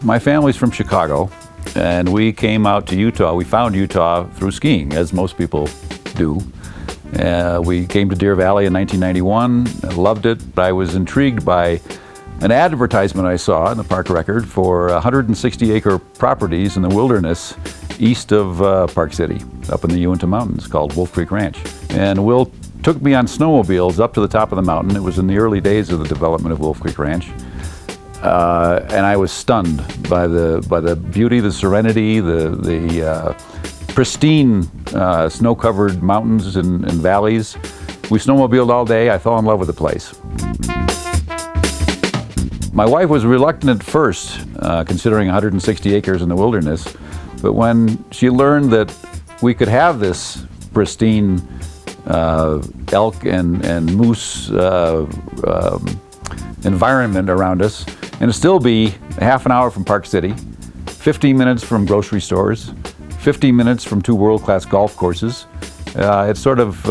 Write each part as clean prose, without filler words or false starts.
My family's from Chicago, and we came out to Utah. We found Utah through skiing, as most people do. We came to Deer Valley in 1991, loved it. I was intrigued by an advertisement I saw in the park record for 160-acre properties in the wilderness east of Park City, up in the Uinta Mountains, called Wolf Creek Ranch. And Will took me on snowmobiles up to the top of the mountain. It was in the early days of the development of Wolf Creek Ranch. And I was stunned by the beauty, the serenity, the pristine snow-covered mountains and valleys. We snowmobiled all day. I fell in love with the place. My wife was reluctant at first, considering 160 acres in the wilderness, but when she learned that we could have this pristine elk and moose environment around us, and still be a half an hour from Park City, 15 minutes from grocery stores, 15 minutes from 2 world-class golf courses, it sort of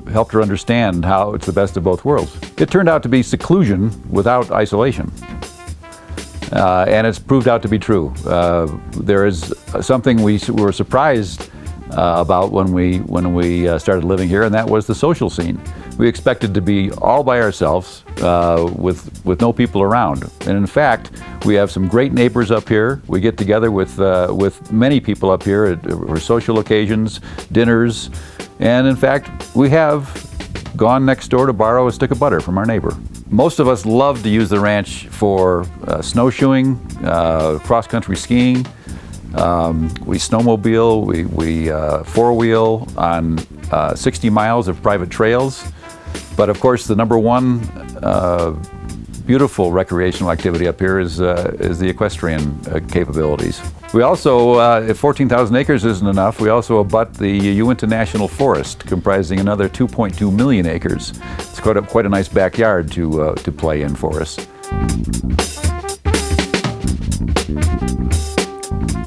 helped her understand how it's the best of both worlds. It turned out to be seclusion without isolation. And it's proved out to be true. There is something we were surprised about when we started living here, and that was the social scene. We expected to be all by ourselves with no people around. And in fact, we have some great neighbors up here. We get together with many people up here for social occasions, dinners, and in fact, we have gone next door to borrow a stick of butter from our neighbor. Most of us love to use the ranch for snowshoeing, cross-country skiing. We snowmobile, we four-wheel on 60 miles of private trails. But of course, the number one beautiful recreational activity up here is the equestrian capabilities. We also, if 14,000 acres isn't enough, we also abut the Uinta National Forest, comprising another 2.2 million acres. It's quite a nice backyard to play in for us.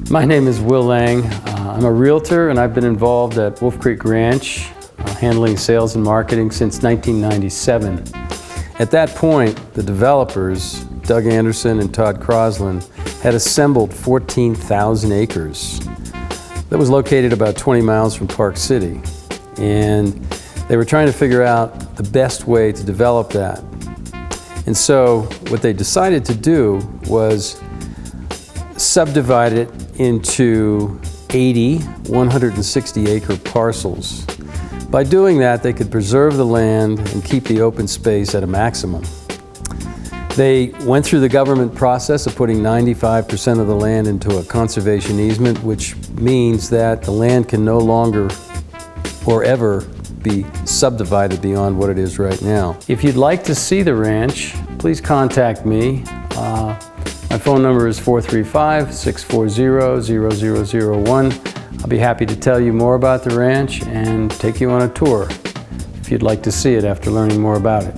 My name is Will Lang. I'm a realtor, and I've been involved at Wolf Creek Ranch, handling sales and marketing since 1997. At that point, the developers, Doug Anderson and Todd Crosland, had assembled 14,000 acres. That was located about 20 miles from Park City. And they were trying to figure out the best way to develop that. And so what they decided to do was subdivide it into 80 160-acre parcels. By doing that, they could preserve the land and keep the open space at a maximum. They went through the government process of putting 95% of the land into a conservation easement, which means that the land can no longer or ever be subdivided beyond what it is right now. If you'd like to see the ranch, please contact me. My phone number is 435-640-0001. I'll be happy to tell you more about the ranch and take you on a tour if you'd like to see it after learning more about it.